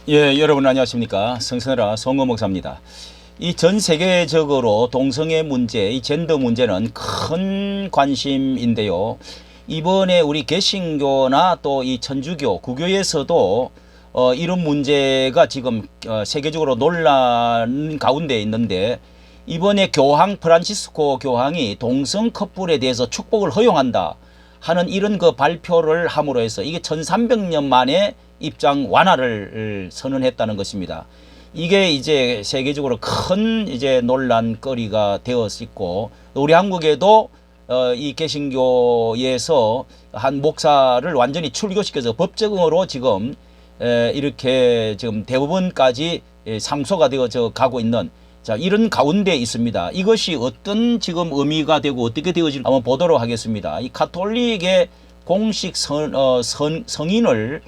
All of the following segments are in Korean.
예, 여러분 안녕하십니까. 성선라 송호 목사입니다. 이 전 세계적으로 동성애 문제, 이 젠더 문제는 큰 관심인데요. 이번에 우리 개신교나 또 이 천주교, 구교에서도 이런 문제가 지금 세계적으로 논란 가운데 있는데, 이번에 교황 프란치스코 교황이 동성 커플에 대해서 축복을 허용한다 하는 이런 그 발표를 함으로 해서 이게 1300년 만에 입장 완화를 선언했다는 것입니다. 이게 이제 세계적으로 큰 이제 논란거리가 되어 있고, 우리 한국에도 이 개신교에서 한 목사를 완전히 출교시켜서 법적으로 지금 이렇게 지금 대법원까지 상소가 되어져 가고 있는, 자, 이런 가운데 있습니다. 이것이 어떤 지금 의미가 되고 어떻게 되어질지 한번 보도록 하겠습니다. 이 가톨릭의 공식 성인을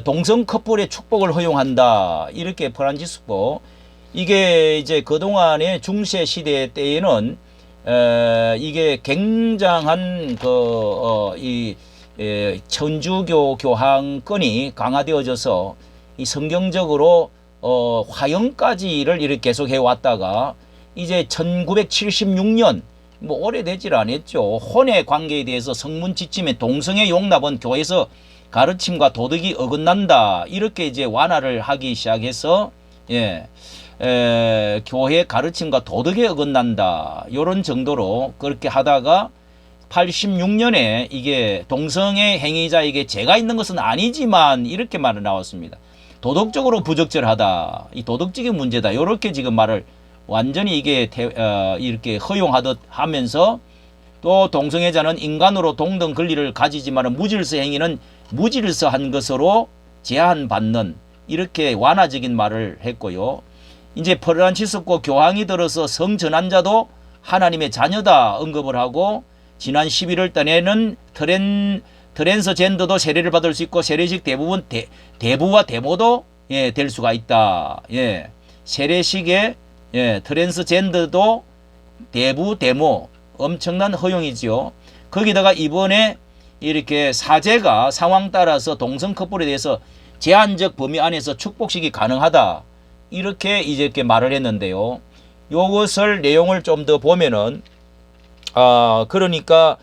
동성 커플의 축복을 허용한다, 이렇게 프란치스코, 이게 이제 그동안의 중세 시대 때에는 이게 굉장한 이 천주교 교황권이 강화되어져서 이 성경적으로 화형까지를 이렇게 계속해 왔다가 이제 1976년, 뭐 오래되질 않았죠. 혼의 관계에 대해서 성문 지침에 동성애 용납은 교회에서 가르침과 도덕이 어긋난다, 이렇게 이제 완화를 하기 시작해서 교회 가르침과 도덕에 어긋난다, 이런 정도로 그렇게 하다가 86년에 이게 동성애 행위자에게 죄가 있는 것은 아니지만 이렇게 말을 나왔습니다. 도덕적으로 부적절하다, 이 도덕적인 문제다, 이렇게 지금 말을 완전히 이게 이렇게 허용하듯 하면서, 또 동성애자는 인간으로 동등 권리를 가지지만 무질서 행위는 무질서한 것으로 제한받는, 이렇게 완화적인 말을 했고요. 이제 프란치스코 교황이 들어서 성전환자도 하나님의 자녀다 언급을 하고, 지난 11월 달에는 트랜스젠더도 세례를 받을 수 있고 세례식 대부와 대모도 될 수가 있다. 세례식에 트랜스젠더도 대부 대모, 엄청난 허용이지요. 거기다가 이번에 이렇게 사제가 상황 따라서 동성 커플에 대해서 제한적 범위 안에서 축복식이 가능하다, 이렇게 이렇게 말을 했는데요. 요것을 내용을 좀 더 보면은, 그러니까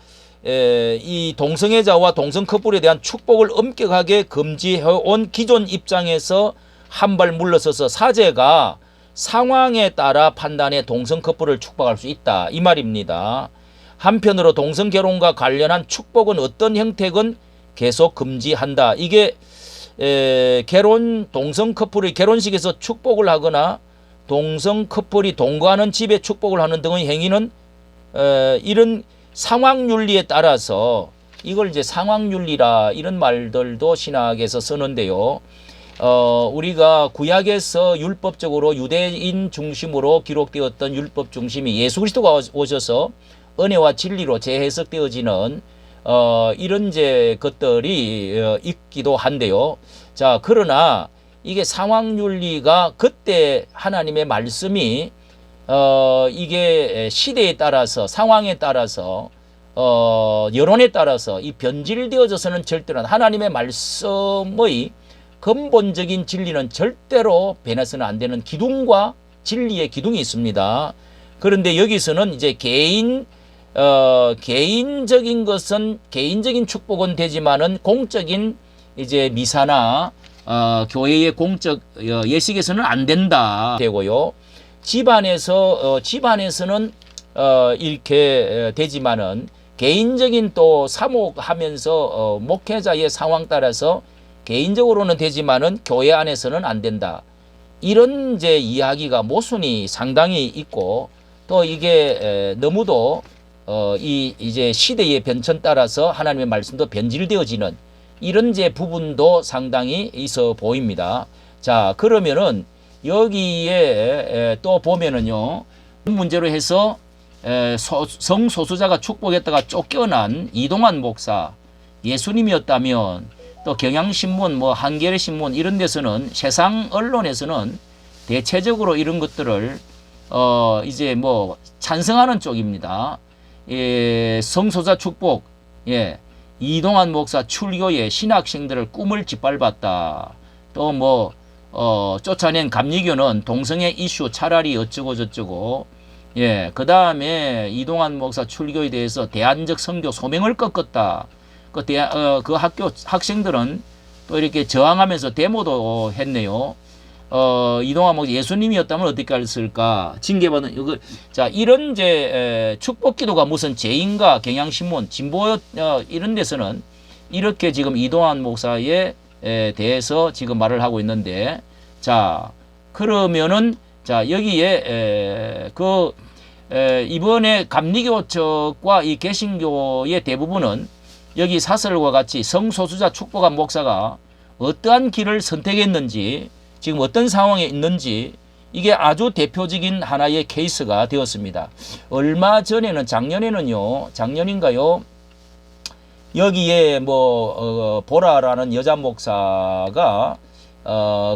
이 동성애자와 동성 커플에 대한 축복을 엄격하게 금지해온 기존 입장에서 한 발 물러서서 사제가 상황에 따라 판단해 동성 커플을 축복할 수 있다, 이 말입니다. 한편으로 동성 결혼과 관련한 축복은 어떤 형태건 계속 금지한다. 이게 동성 커플의 결혼식에서 축복을 하거나 동성 커플이 동거하는 집에 축복을 하는 등의 행위는 이런 상황윤리에 따라서, 이걸 이제 상황윤리라 이런 말들도 신학에서 쓰는데요. 우리가 구약에서 율법적으로 유대인 중심으로 기록되었던 율법 중심이 예수 그리스도가 오셔서 은혜와 진리로 재해석되어지는 이런 이제 것들이 있기도 한데요. 자, 그러나 이게 상황윤리가 그때 하나님의 말씀이 이게 시대에 따라서, 상황에 따라서, 여론에 따라서 이 변질되어져서는 절대로 하나님의 말씀의 근본적인 진리는 절대로 변해서는 안 되는 기둥과 진리의 기둥이 있습니다. 그런데 여기서는 이제 개인적인 것은, 개인적인 축복은 되지만은 공적인 이제 미사나 교회의 공적 예식에서는 안 된다 되고요. 집안에서는 이렇게 되지만은 개인적인 또 사목하면서 목회자의 상황 따라서 개인적으로는 되지만은 교회 안에서는 안 된다, 이런 이제 이야기가 모순이 상당히 있고, 또 이게 너무도 이제 시대의 변천 따라서 하나님의 말씀도 변질되어지는 이런 이제 부분도 상당히 있어 보입니다. 자, 그러면은 여기에 또 보면은요, 문제로 해서 성소수자가 축복했다가 쫓겨난 이동환 목사, 예수님이었다면, 또 경향신문, 뭐 한겨레신문 이런 데서는, 세상 언론에서는 대체적으로 이런 것들을 이제 뭐 찬성하는 쪽입니다. 성소자 축복, 이동환 목사 출교에 신학생들을 꿈을 짓밟았다. 또 뭐 쫓아낸 감리교는 동성애 이슈 차라리 어쩌고 저쩌고, 예, 그 다음에 이동환 목사 출교에 대해서 대안적 선교 소명을 꺾었다. 그 학교 학생들은 또 이렇게 저항하면서 데모도 했네요. 이동환 목사 예수님이었다면 어떻게 했을까? 징계받은 이거 자 이런 이제 축복 기도가 무슨 죄인가? 경향신문 진보 이런 데서는 이렇게 지금 이동환 목사에 대해서 지금 말을 하고 있는데, 자 그러면은 자 여기에 이번에 감리교 측과 이 개신교의 대부분은 여기 사설과 같이 성소수자 축복한 목사가 어떠한 길을 선택했는지, 지금 어떤 상황에 있는지, 이게 아주 대표적인 하나의 케이스가 되었습니다. 얼마 전에는 작년인가요? 여기에 보라라는 여자 목사가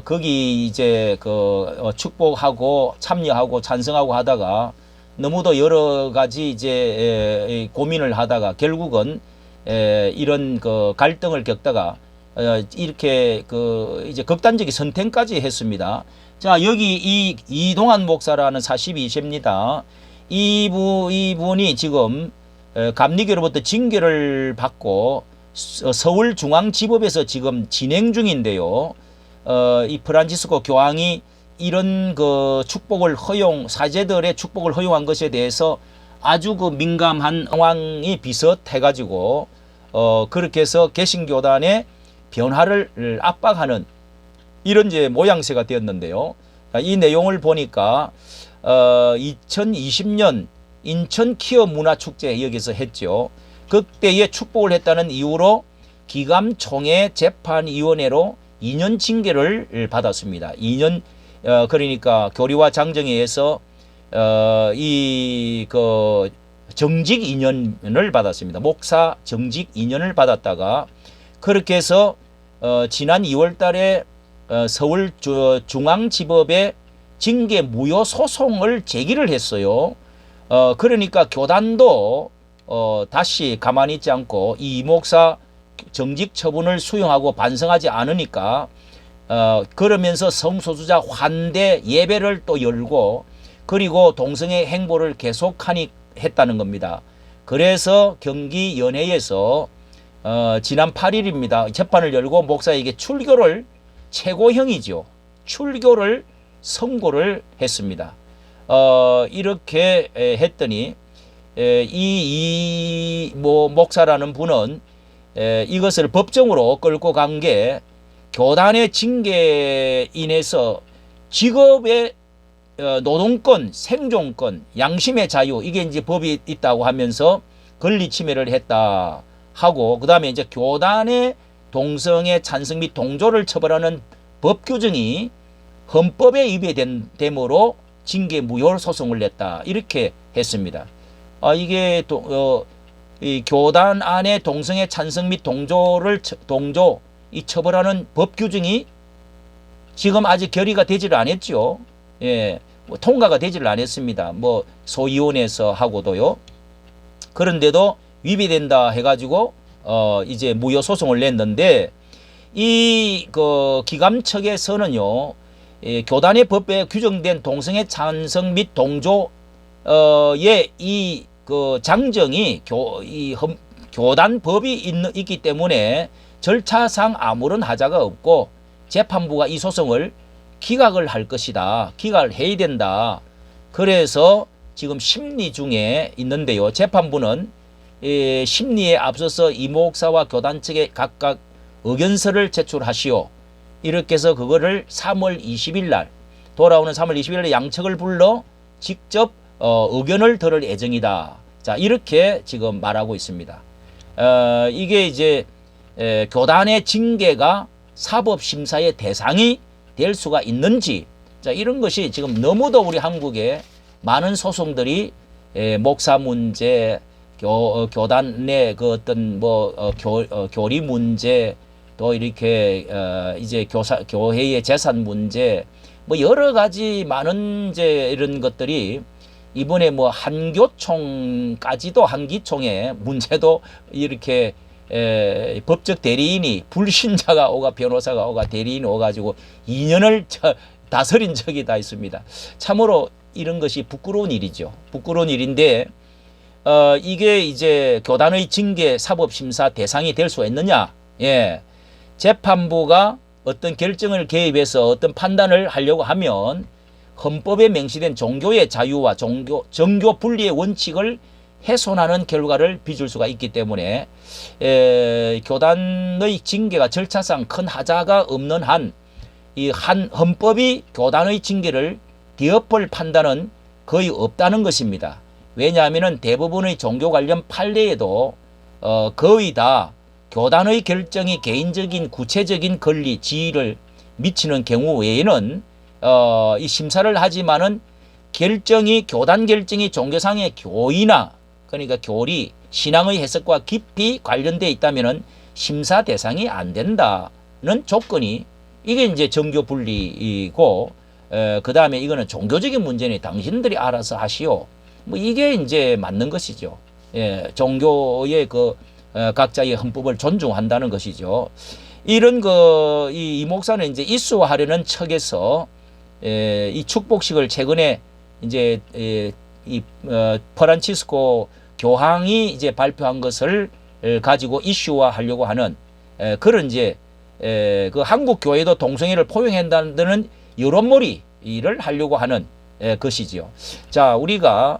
거기 이제 축복하고 참여하고 찬성하고 하다가 너무도 여러 가지 이제 고민을 하다가 결국은 이런 갈등을 겪다가 이렇게 이제 극단적인 선택까지 했습니다. 자, 여기 이동환 목사라는 42세입니다. 이분이 지금 감리교로부터 징계를 받고 서울중앙지법에서 지금 진행 중인데요. 이 프란치스코 교황이 이런 축복을 사제들의 축복을 허용한 것에 대해서 아주 민감한 상황이 비슷해가지고 그렇게 해서 개신교단의 변화를 압박하는 이런 이제 모양새가 되었는데요. 이 내용을 보니까 2020년 인천 키어 문화축제 여기서 했죠. 그때에 축복을 했다는 이유로 기감총회 재판위원회로 2년 징계를 받았습니다. 2년 그러니까 교리와 장정에 의해서 정직 2년을 받았습니다. 목사 정직 2년을 받았다가 그렇게 해서 지난 2월 달에 서울중앙지법에 징계 무효 소송을 제기를 했어요. 그러니까 교단도 다시 가만히 있지 않고 이 목사 정직 처분을 수용하고 반성하지 않으니까 그러면서 성소수자 환대 예배를 또 열고 그리고 동성애 행보를 계속하니 했다는 겁니다. 그래서 경기연회에서 지난 8일입니다. 재판을 열고 목사에게 출교를 최고형이죠. 출교를 선고를 했습니다. 이렇게 했더니 목사라는 분은 이것을 법정으로 끌고 간 게 교단의 징계에 인해서 직업의 노동권, 생존권, 양심의 자유 이게 이제 법이 있다고 하면서 권리 침해를 했다 하고 그 다음에 이제 교단의 동성애 찬성 및 동조를 처벌하는 법 규정이 헌법에 위배됨으로 징계 무효 소송을 냈다 이렇게 했습니다. 이게 이 교단 안에 동성애 찬성 및 동조 이 처벌하는 법 규정이 지금 아직 결의가 되지를 않았죠. 예, 통과가 되지를 않았습니다. 소위원회에서 하고도요. 그런데도 위배된다 해가지고 이제 무효 소송을 냈는데 이 기감 측에서는요, 교단의 법에 규정된 동성애 찬성 및 동조의 이 장정이 교단 법이 있기 때문에 절차상 아무런 하자가 없고 재판부가 이 소송을 기각을 할 것이다. 기각을 해야 된다. 그래서 지금 심리 중에 있는데요. 재판부는 심리에 앞서서 이 목사와 교단 측에 각각 의견서를 제출하시오. 이렇게 해서 그거를 3월 20일 날 돌아오는 3월 20일 날 양측을 불러 직접 의견을 들을 예정이다. 자, 이렇게 지금 말하고 있습니다. 이게 이제 교단의 징계가 사법심사의 대상이 될 수가 있는지, 자, 이런 것이 지금 너무도 우리 한국에 많은 소송들이 목사 문제, 교단 내 어떤 교리 문제, 또 이렇게 이제 교회의 재산 문제, 여러 가지 많은 이제 이런 것들이 이번에 한교총까지도 한기총의 문제도 이렇게 법적 대리인이 불신자가 오가 변호사가 오가 대리인이 오가지고 2년을 다스린 적이 다 있습니다. 참으로 이런 것이 부끄러운 일이죠. 부끄러운 일인데 이게 이제 교단의 징계 사법심사 대상이 될 수 있느냐? 예. 재판부가 어떤 결정을 개입해서 어떤 판단을 하려고 하면 헌법에 명시된 종교의 자유와 정교 분리의 원칙을 훼손하는 결과를 빚을 수가 있기 때문에 교단의 징계가 절차상 큰 하자가 없는 한 이 헌법이 교단의 징계를 뒤엎을 판단은 거의 없다는 것입니다. 왜냐하면 대부분의 종교 관련 판례에도 거의 다 교단의 결정이 개인적인 구체적인 권리, 지위를 미치는 경우 외에는 이 심사를 하지만은 교단 결정이 종교상의 교의나 그러니까 교리, 신앙의 해석과 깊이 관련되어 있다면은 심사 대상이 안 된다는 조건이 이게 이제 정교 분리이고 그 다음에 이거는 종교적인 문제니 당신들이 알아서 하시오. 뭐 이게 이제 맞는 것이죠. 예, 종교의 각자의 헌법을 존중한다는 것이죠. 이런 이 목사는 이제 이수하려는 척에서 이 축복식을 최근에 이제 프란치스코 교황이 이제 발표한 것을 가지고 이슈화하려고 하는 그런 이제 그 한국 교회도 동성애를 포용한다는 여론몰이를 하려고 하는 것이지요. 자, 우리가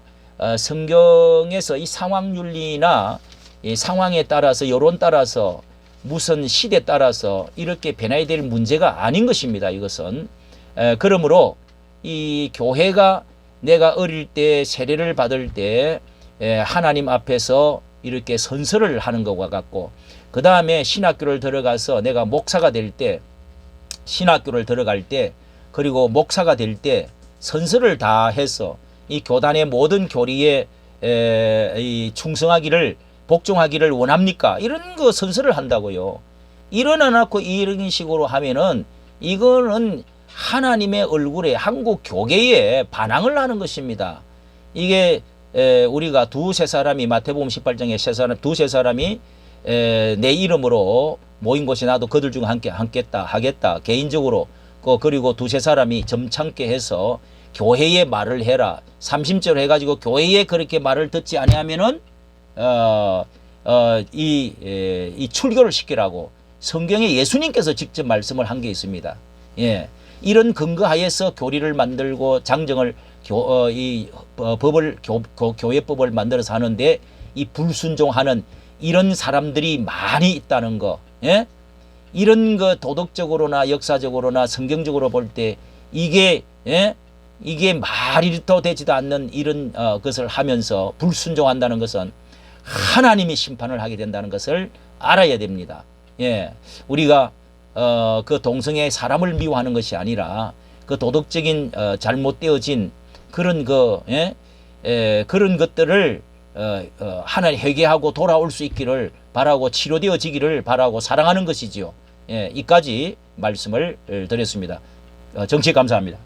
성경에서 이 상황윤리나 이 상황에 따라서 여론 따라서 무슨 시대 따라서 이렇게 변해야 될 문제가 아닌 것입니다. 이것은 그러므로 이 교회가 내가 어릴 때 세례를 받을 때 하나님 앞에서 이렇게 선서를 하는 것과 같고 그 다음에 신학교를 들어가서 내가 목사가 될 때 신학교를 들어갈 때 그리고 목사가 될 때 선서를 다 해서 이 교단의 모든 교리에 충성하기를 복종하기를 원합니까? 이런 거 선서를 한다고요. 일어나놓고 이런 식으로 하면은 이거는 하나님의 얼굴에 한국 교계에 반항을 하는 것입니다. 이게 우리가 두세 사람이 마태복음 18장에 두세 사람이 내 이름으로 모인 곳에 나도 그들 중 함께 하겠다. 개인적으로 그리고 두세 사람이 점잖게 해서 교회에 말을 해라. 30절 해가지고 교회에 그렇게 말을 듣지 아니하면은 이 출교를 시키라고 성경에 예수님께서 직접 말씀을 한 게 있습니다. 예, 이런 근거하에서 교리를 만들고 장정을 교회법을 만들어서 하는데 이 불순종하는 이런 사람들이 많이 있다는 거. 예? 이런 거 도덕적으로나 역사적으로나 성경적으로 볼 때 이게 이게 말이도 되지도 않는 이런 것을 하면서 불순종한다는 것은 하나님이 심판을 하게 된다는 것을 알아야 됩니다. 예, 우리가 그 동성애 사람을 미워하는 것이 아니라 그 도덕적인 잘못되어진 그런 그런 것들을 하나님 회개하고 돌아올 수 있기를 바라고 치료되어지기를 바라고 사랑하는 것이지요. 예, 이까지 말씀을 드렸습니다. 정치 감사합니다.